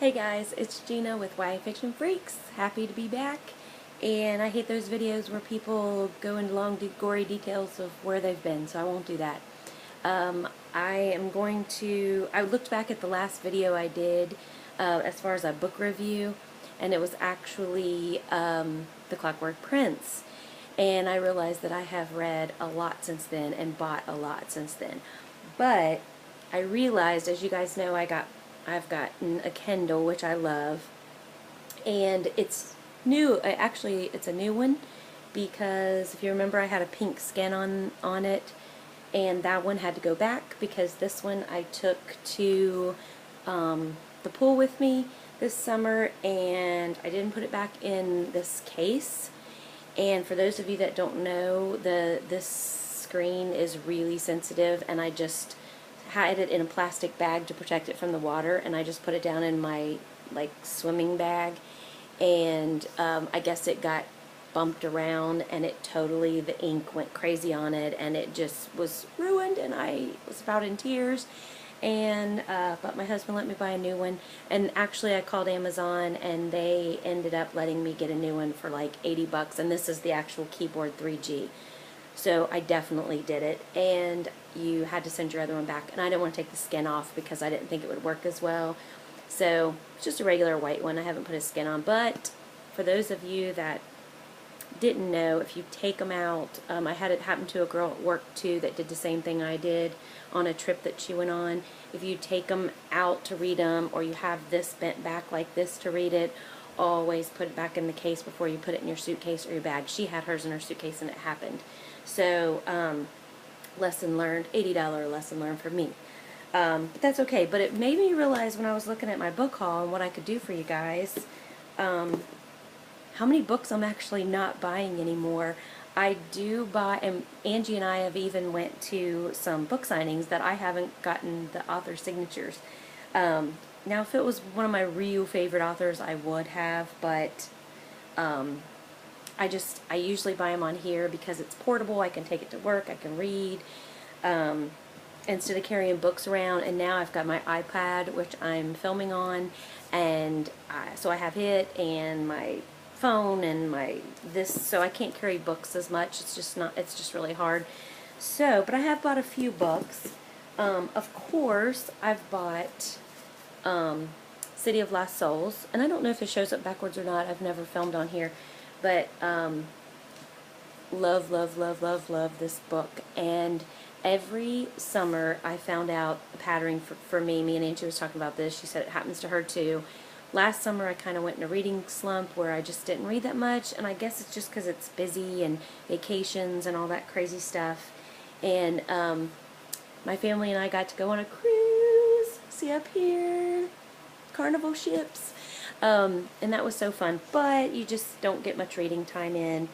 Hey guys, it's Gina with Why Fiction Freaks. Happy to be back. And I hate those videos where people go into long, gory details of where they've been, so I won't do that. I looked back at the last video I did as far as a book review, and it was actually The Clockwork Prince. And I realized that I have read a lot since then and bought a lot since then. But I realized, as you guys know, I've gotten a Kendall, which I love, and it's new. Actually, it's a new one because if you remember, I had a pink skin on it, and that one had to go back because this one I took to the pool with me this summer, and I didn't put it back in this case. And for those of you that don't know, this screen is really sensitive, and I just had it in a plastic bag to protect it from the water, and I just put it down in my swimming bag, and I guess it got bumped around, and the ink went crazy on it, and it just was ruined, and I was about in tears. And but my husband let me buy a new one, and actually I called Amazon and they ended up letting me get a new one for like 80 bucks, and this is the actual keyboard 3G. So I definitely did it, and you had to send your other one back, and I didn't want to take the skin off because I didn't think it would work as well. So it's just a regular white one. I haven't put a skin on, but for those of you that didn't know, if you take them out, I had it happen to a girl at work too that did the same thing I did on a trip that she went on. If you take them out to read them, or you have this bent back like this to read it, always put it back in the case before you put it in your suitcase or your bag. She had hers in her suitcase and it happened. So lesson learned, $80 lesson learned for me. But that's okay. But it made me realize when I was looking at my book haul and what I could do for you guys, how many books I'm actually not buying anymore. I do buy, and Angie and I have even went to some book signings that I haven't gotten the author signatures. Now if it was one of my real favorite authors, I would have, but I usually buy them on here because it's portable. I can take it to work, I can read, instead of carrying books around. And now I've got my iPad, which I'm filming on, and so I have it and my phone and so I can't carry books as much. It's just really hard. So, but I have bought a few books. Of course, I've bought City of Lost Souls, and I don't know if it shows up backwards or not. I've never filmed on here, but love this book. And every summer I found out a pattern for me. Me and Angie was talking about this. She said it happens to her too. Last summer I kind of went in a reading slump where I just didn't read that much, and I guess it's just because it's busy and vacations and all that crazy stuff. And my family and I got to go on a cruise. See up here? Carnival ships. And that was so fun, but you just don't get much reading time in.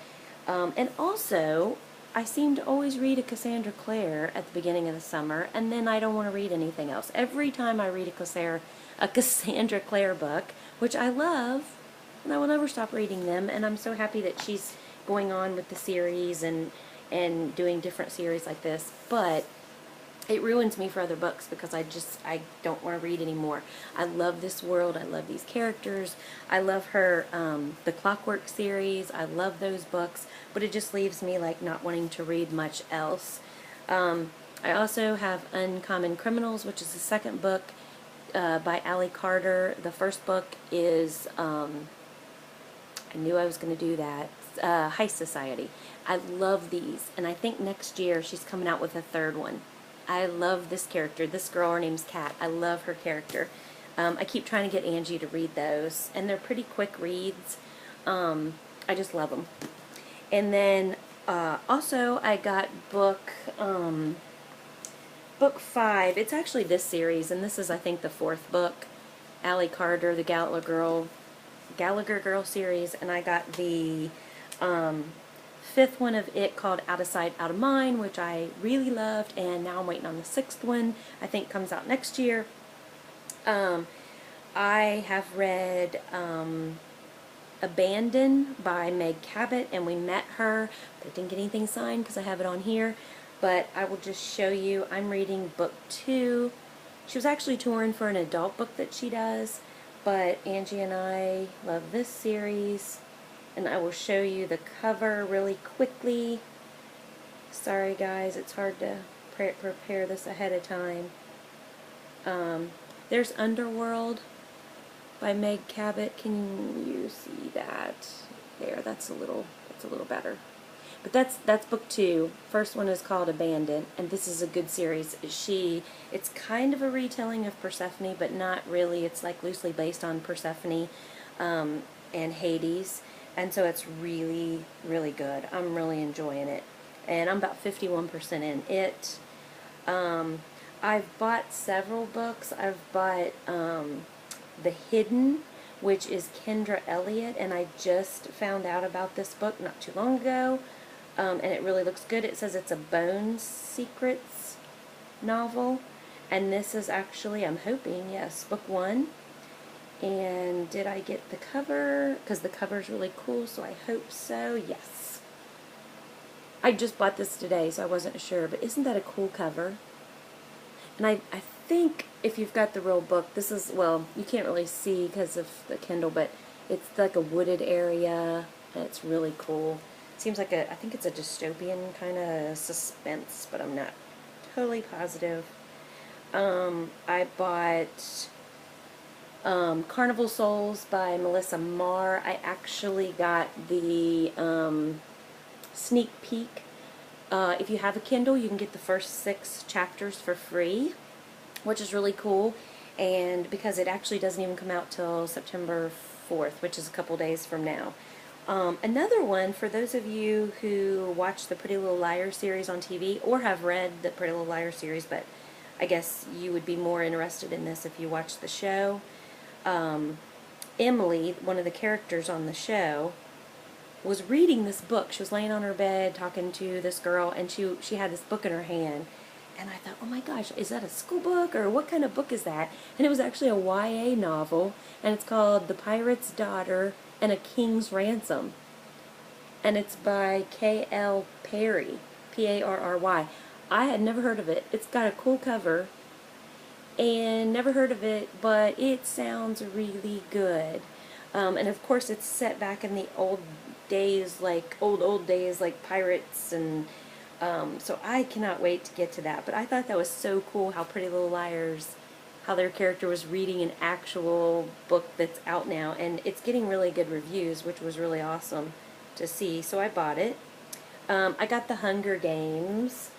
And also, I seem to always read a Cassandra Clare at the beginning of the summer, and then I don't want to read anything else. Every time I read a Cassandra Clare book, which I love, and I will never stop reading them, and I'm so happy that she's going on with the series and doing different series like this, but it ruins me for other books because I don't want to read anymore. I love this world, I love these characters, I love her, the Clockwork series, I love those books, but it just leaves me like not wanting to read much else. I also have Uncommon Criminals, which is the second book by Allie Carter. The first book is, I knew I was going to do that, Heist Society. I love these, and I think next year she's coming out with a third one. I love this character. This girl, her name's Kat. I love her character. I keep trying to get Angie to read those, and they're pretty quick reads. I just love them. And then also I got book 5. It's actually this series, and this is I think the 4th book. Allie Carter, the Gallagher Girl series, and I got the 5th one of it called Out of Sight, Out of Mind, which I really loved, and now I'm waiting on the 6th one. I think comes out next year. I have read Abandon by Meg Cabot, and we met her, but I didn't get anything signed because I have it on here. But I will just show you. I'm reading book 2. She was actually touring for an adult book that she does, but Angie and I love this series, and I will show you the cover really quickly. Sorry guys, it's hard to prepare this ahead of time. There's Underworld by Meg Cabot. Can you see that? There, that's a little better. But that's book 2. First one is called Abandoned, and this is a good series. It's kind of a retelling of Persephone, but not really. It's like loosely based on Persephone and Hades, and so it's really, really good. I'm really enjoying it, and I'm about 51% in it. I've bought several books. I've bought The Hidden, which is Kendra Elliott, and I just found out about this book not too long ago. And it really looks good. It says it's a Bone Secrets novel, and this is actually, I'm hoping, yes, book 1. And did I get the cover? Because the cover is really cool, so I hope so. Yes. I just bought this today, so I wasn't sure, but isn't that a cool cover? And I think if you've got the real book, this is, well, you can't really see because of the Kindle, but it's like a wooded area, and it's really cool. Seems like I think it's a dystopian kind of suspense, but I'm not totally positive. I bought Carnival Souls by Melissa Marr. I actually got the sneak peek. If you have a Kindle, you can get the first 6 chapters for free, which is really cool. And because it actually doesn't even come out till September 4th, which is a couple days from now. Another one, for those of you who watch the Pretty Little Liars series on TV, or have read the Pretty Little Liars series, but I guess you would be more interested in this if you watch the show. Emily, one of the characters on the show, was reading this book. She was laying on her bed talking to this girl, and she had this book in her hand. And I thought, oh my gosh, is that a school book, or what kind of book is that? And it was actually a YA novel, and it's called The Pirate's Daughter and a King's Ransom. And it's by K.L. Perry, P-A-R-R-Y. I had never heard of it. It's got a cool cover, and never heard of it, but it sounds really good. And of course it's set back in the old days, like old days, like pirates, and so I cannot wait to get to that. But I thought that was so cool how Pretty Little Liars, how their character was reading an actual book that's out now, and it's getting really good reviews, which was really awesome to see. So I bought it. I got The Hunger Games,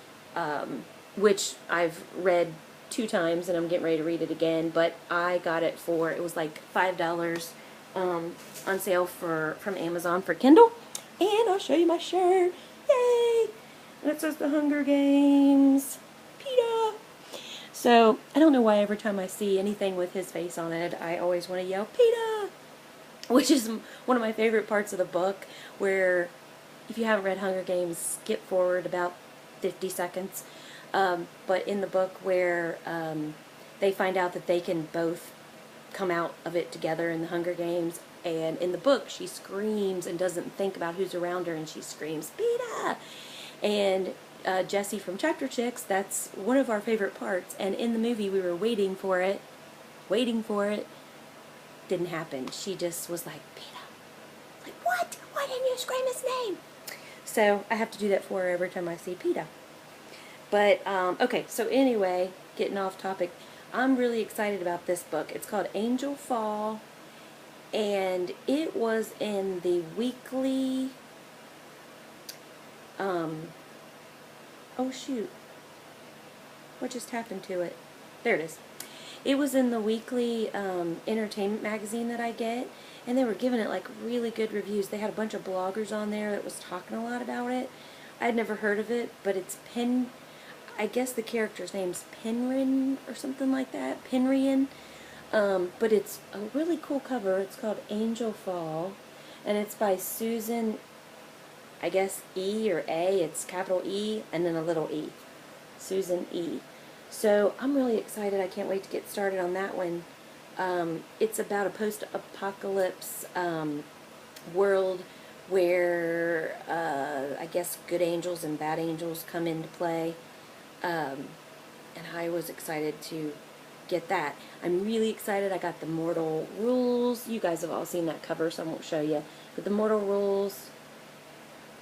which I've read 2 times, and I'm getting ready to read it again, but I got it for, it was like $5 on sale from Amazon for Kindle, and I'll show you my shirt. Yay! And it says The Hunger Games. PETA! So, I don't know why every time I see anything with his face on it, I always want to yell, PETA! Which is one of my favorite parts of the book, where, if you haven't read Hunger Games, skip forward about 50 seconds. But in the book where they find out that they can both come out of it together in the Hunger Games, and in the book she screams and doesn't think about who's around her, and she screams, PETA! And Jessie from Chapter Chicks, that's one of our favorite parts, and in the movie we were waiting for it, didn't happen. She just was like, PETA. Like, what? Why didn't you scream his name? So I have to do that for her every time I see PETA. But, okay, so anyway, getting off topic, I'm really excited about this book. It's called Angel Fall, and it was in the weekly, oh shoot, what just happened to it? There it is. It was in the weekly entertainment magazine that I get, and they were giving it like really good reviews. They had a bunch of bloggers on there that was talking a lot about it. I'd never heard of it, but it's I guess the character's name's Penryn or something like that, Penryn. But it's a really cool cover. It's called Angel Fall, and it's by Susan, I guess E or A. It's capital E and then a little e. Susan E. So I'm really excited. I can't wait to get started on that one. It's about a post-apocalypse world where I guess good angels and bad angels come into play. And I was excited to get that. I'm really excited. I got the Mortal Rules. You guys have all seen that cover, so I won't show you. But the Mortal Rules,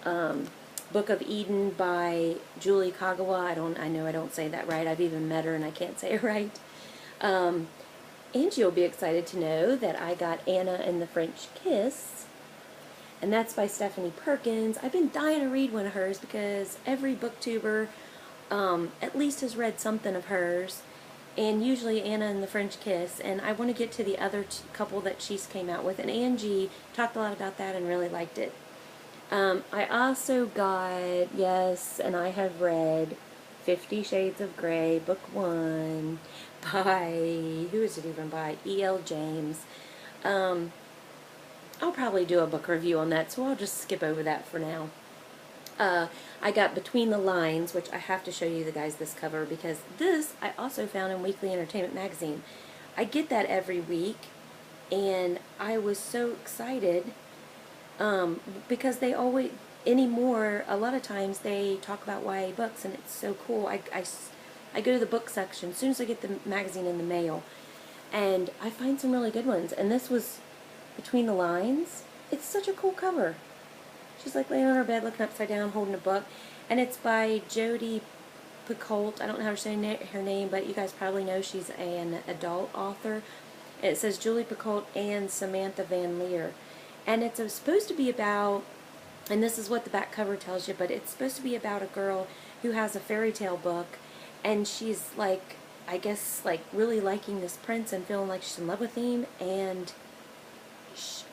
Book of Eden by Julie Kagawa. I know I don't say that right. I've even met her and I can't say it right. Angie will be excited to know that I got Anna and the French Kiss, and that's by Stephanie Perkins. I've been dying to read one of hers because every booktuber at least has read something of hers, and usually Anna and the French Kiss, and I want to get to the other couple that she's came out with, and Angie talked a lot about that and really liked it. I also got, yes, and I have read 50 Shades of Grey, Book 1, by, who is it even by? E.L. James. I'll probably do a book review on that, so I'll just skip over that for now. I got Between the Lines, which I have to show you the guys this cover, because this I also found in Weekly Entertainment Magazine. I get that every week, and I was so excited because they always, anymore, a lot of times they talk about YA books, and it's so cool. I go to the book section as soon as I get the magazine in the mail, and I find some really good ones, and this was Between the Lines. It's such a cool cover. She's like laying on her bed looking upside down holding a book, and it's by Jodi Picoult. I don't know how to say her name, but you guys probably know she's an adult author. It says Julie Picoult and Samantha Van Leer, and it's supposed to be about, and this is what the back cover tells you, but it's supposed to be about a girl who has a fairy tale book, and she's like, I guess, like really liking this prince and feeling like she's in love with him, and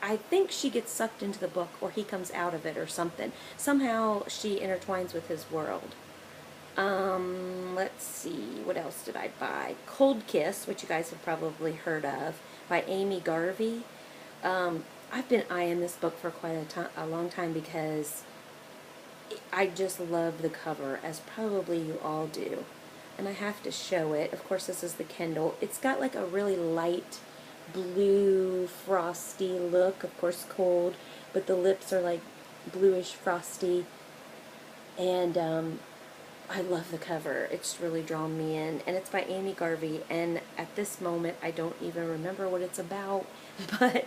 I think she gets sucked into the book, or he comes out of it or something. Somehow she intertwines with his world. Let's see, what else did I buy? Cold Kiss, which you guys have probably heard of, by Amy Garvey. I've been eyeing this book for quite a long time because I just love the cover, as probably you all do. And I have to show it. Of course, this is the Kendall. It's got like a really light blue frosty look, of course cold, but the lips are like bluish frosty, and I love the cover. It's really drawn me in, and it's by Amy Garvey, and at this moment I don't even remember what it's about, but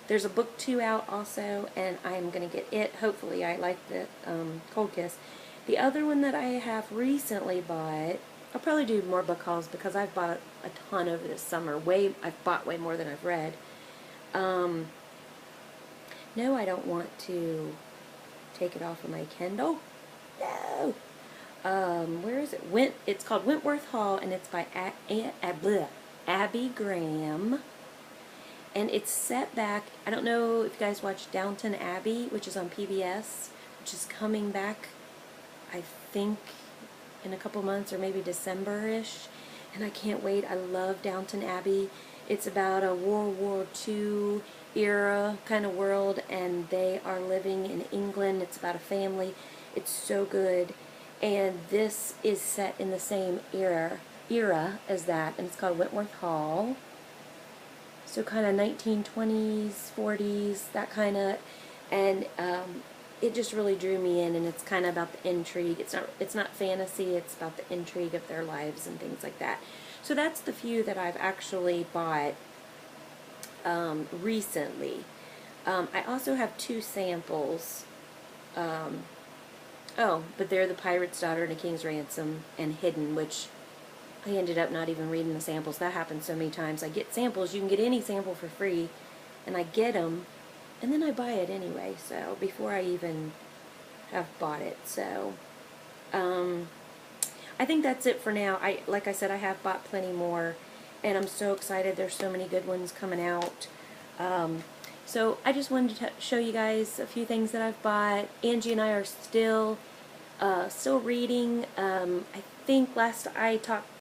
there's a book 2 out also, and I am going to get it. Hopefully I like the Cold Kiss. The other one that I have recently bought, I'll probably do more book hauls because I've bought a ton over this summer. I've bought way more than I've read. No, I don't want to take it off of my Kindle. No. Where is it? It's called Whitmore Call, and it's by Abby Graham. And it's set back, I don't know if you guys watch Downton Abbey, which is on PBS, which is coming back, I think, in a couple months, or maybe December-ish, and I can't wait. I love Downton Abbey. It's about a World War II era kind of world, and they are living in England. It's about a family. It's so good, and this is set in the same era as that, and it's called Whitmore Call. So kind of 1920s, 40s, that kind of, and it just really drew me in, and it's kind of about the intrigue. It's not fantasy, it's about the intrigue of their lives and things like that. So that's the few that I've actually bought recently. I also have 2 samples. But they're The Pirate's Daughter and A King's Ransom and Hidden, which I ended up not even reading the samples. That happens so many times. I get samples. You can get any sample for free, and I get them, and then I buy it anyway, so before I even have bought it. So I think that's it for now. Like I said, I have bought plenty more, and I'm so excited. There's so many good ones coming out. So I just wanted to show you guys a few things that I've bought. Angie and I are still reading. I think last I talked